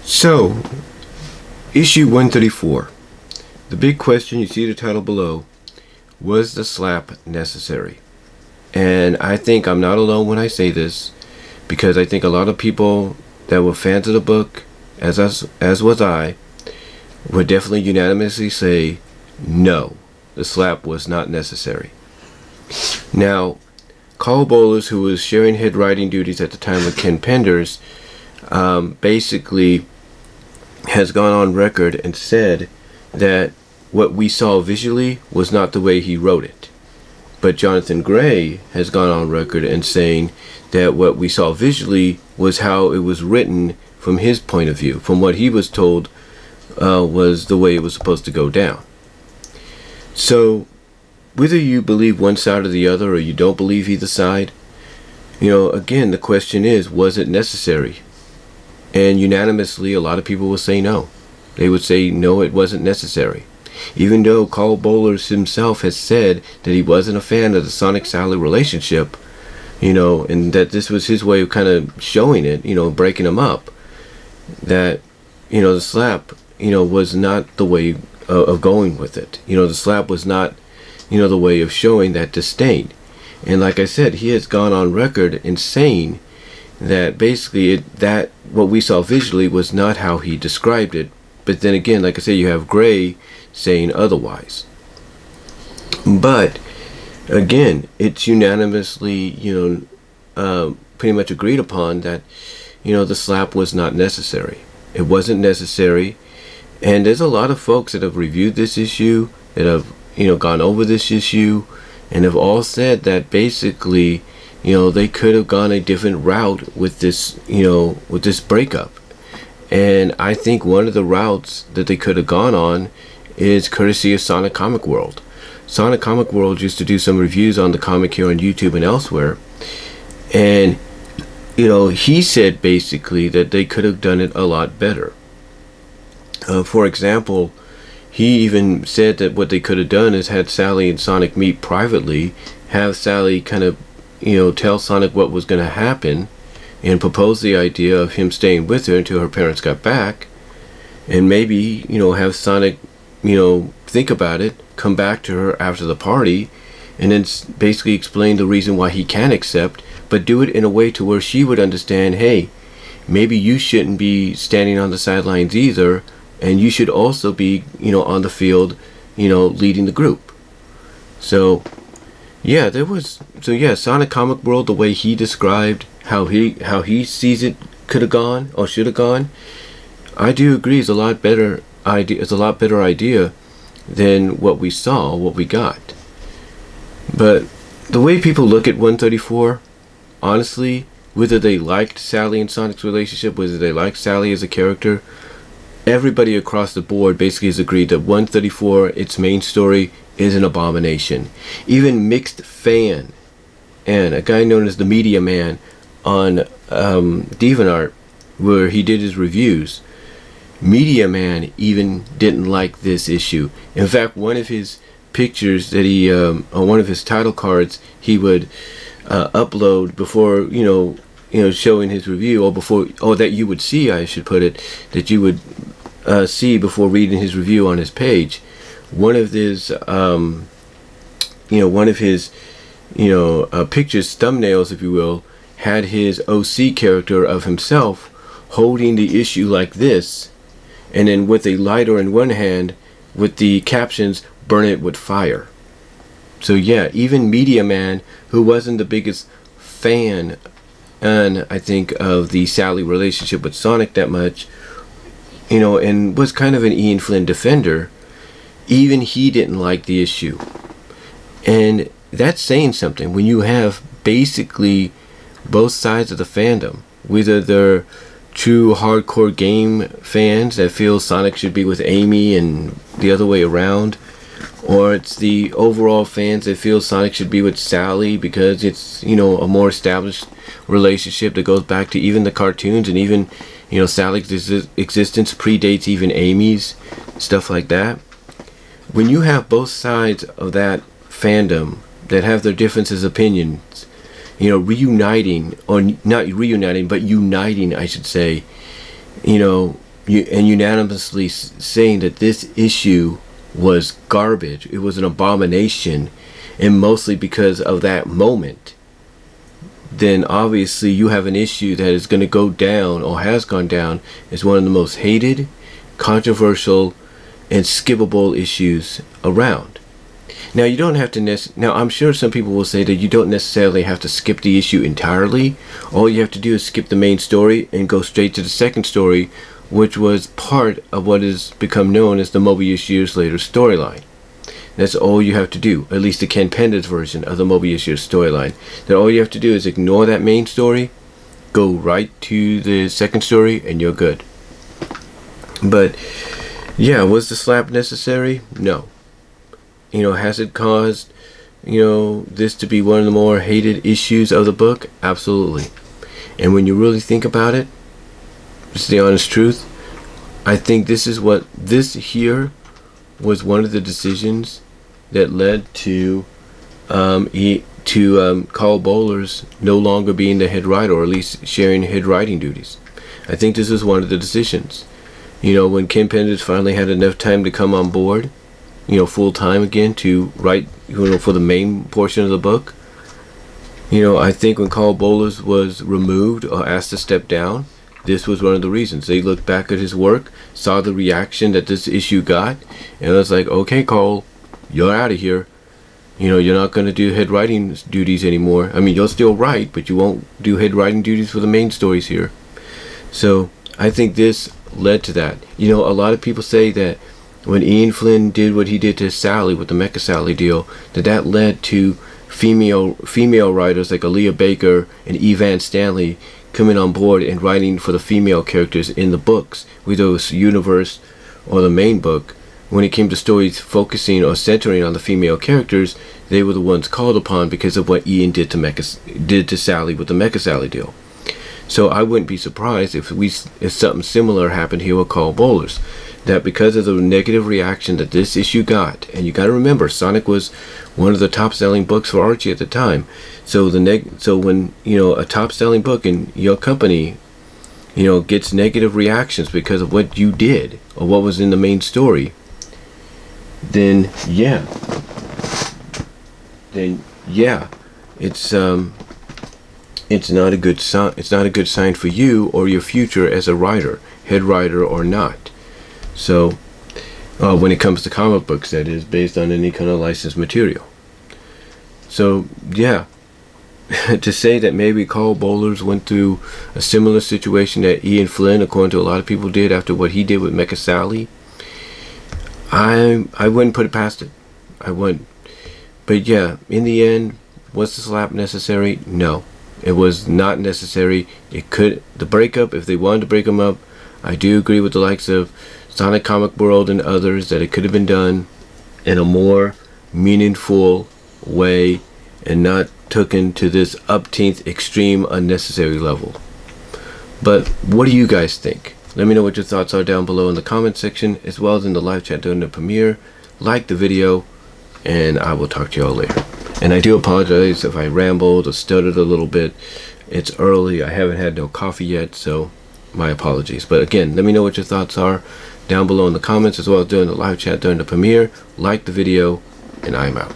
So, issue 134. The big question, you see the title below, was the slap necessary? And I think I'm not alone when I say this, because I think a lot of people that were fans of the book, as was I, would definitely unanimously say, no, the slap was not necessary. Now, Karl Bollars, who was sharing head writing duties at the time with Ken Penders, basically has gone on record and said that what we saw visually was not the way he wrote it. But Jonathan Gray has gone on record and saying that what we saw visually was how it was written from his point of view, from what he was told was the way it was supposed to go down. So whether you believe one side or the other, or you don't believe either side, again, the question is, was it necessary? And unanimously, a lot of people will say no. They would say, no, it wasn't necessary. Even though Karl Bollars himself has said that he wasn't a fan of the Sonic-Sally relationship, and that this was his way of kind of showing it, breaking them up, that, the slap, was not the way of going with it. The slap was not, the way of showing that disdain. And like I said, he has gone on record in saying that basically that what we saw visually was not how he described it. But then again, like I said, you have Gray saying otherwise. But again, it's unanimously, pretty much agreed upon that, the slap was not necessary. It wasn't necessary. And there's a lot of folks that have reviewed this issue, that have, gone over this issue, and have all said that basically, they could have gone a different route with this, with this breakup. And I think one of the routes that they could have gone on is courtesy of Sonic Comic World. Sonic Comic World used to do some reviews on the comic here on YouTube and elsewhere. And, he said basically that they could have done it a lot better. For example, he even said that what they could have done is had Sally and Sonic meet privately, have Sally kind of, tell Sonic what was going to happen, and propose the idea of him staying with her until her parents got back, and maybe, have Sonic, think about it, come back to her after the party, and then basically explain the reason why he can accept, but do it in a way to where she would understand, hey, maybe you shouldn't be standing on the sidelines either, and you should also be, on the field, leading the group. So, yeah, Sonic Comic World, the way he described how he sees it could have gone or should have gone, I do agree is a lot better idea. It's a lot better idea than what we saw, what we got. But the way people look at 134, honestly, whether they liked Sally and Sonic's relationship, whether they liked Sally as a character, everybody across the board basically has agreed that 134, its main story, is an abomination. Even Mixed Fan, and a guy known as the Media Man on DeviantArt, where he did his reviews, Media Man even didn't like this issue. In fact, one of his pictures that he, on one of his title cards, he would upload before, showing his review, or that you would see, I should put it, that you would see before reading his review on his page. One of his pictures, thumbnails, if you will, had his OC character of himself holding the issue like this, and then with a lighter in one hand, with the captions, "Burn it with fire." So yeah, even Media Man, who wasn't the biggest fan, and I think, of the Sally relationship with Sonic that much, and was kind of an Ian Flynn defender, even he didn't like the issue. And that's saying something when you have basically both sides of the fandom, whether they're true hardcore game fans that feel Sonic should be with Amy and the other way around, or it's the overall fans that feel Sonic should be with Sally because it's, a more established relationship that goes back to even the cartoons, and even, Sally's existence predates even Amy's, stuff like that. When you have both sides of that fandom that have their differences of opinions, reuniting, or not reuniting, but uniting, I should say, unanimously saying that this issue was garbage. It was an abomination, and mostly because of that moment, then obviously you have an issue that is going to go down, or has gone down, as one of the most hated, controversial, and skippable issues around. Now you don't have to now I'm sure some people will say that you don't necessarily have to skip the issue entirely. All you have to do is skip the main story and go straight to the second story, which was part of what has become known as the Mobius Years Later storyline. That's all you have to do, at least the Ken Penders version of the Mobius Years storyline. That all you have to do is ignore that main story, go right to the second story, and you're good. But yeah, was the slap necessary? No. Has it caused, this to be one of the more hated issues of the book? Absolutely. And when you really think about it, just the honest truth, I think this here was one of the decisions that led to Karl Bollars no longer being the head writer, or at least sharing head writing duties. I think this was one of the decisions. When Ken Penders finally had enough time to come on board, full time again to write, for the main portion of the book. I think when Karl Bollars was removed or asked to step down, this was one of the reasons. They looked back at his work, saw the reaction that this issue got, and it was like, okay, Karl, you're out of here. You're not going to do head writing duties anymore. I mean, you'll still write, but you won't do head writing duties for the main stories here. So I think this led to that. A lot of people say that when Ian Flynn did what he did to Sally with the Mecha Sally deal, that led to female writers like Aaliyah Baker and Evan Stanley coming on board and writing for the female characters in the books, whether it was Universe or the main book. When it came to stories focusing or centering on the female characters, they were the ones called upon because of what Ian did to Sally with the Mecha Sally deal. So I wouldn't be surprised if something similar happened here with Karl Bollars. That because of the negative reaction that this issue got, and you got to remember, Sonic was one of the top-selling books for Archie at the time. So when a top-selling book in your company, gets negative reactions because of what you did or what was in the main story, then yeah, it's not a good sign. It's not a good sign for you or your future as a writer, head writer or not. So, when it comes to comic books, that is, based on any kind of licensed material. So, yeah, to say that maybe Karl Bollars went through a similar situation that Ian Flynn, according to a lot of people, did after what he did with Mecha Sally, I wouldn't put it past it. I wouldn't. But yeah, in the end, was the slap necessary? No, it was not necessary. The breakup, if they wanted to break them up, I do agree with the likes of Sonic Comic World and others that it could have been done in a more meaningful way and not taken to this upteenth extreme unnecessary level. But what do you guys think? Let me know what your thoughts are down below in the comment section, as well as in the live chat during the premiere. Like the video, and I will talk to y'all later. And I do apologize if I rambled or stuttered a little bit. It's early, I haven't had no coffee yet, so my apologies. But again, let me know what your thoughts are down below in the comments, as well as during the live chat during the premiere. Like the video, and I'm out.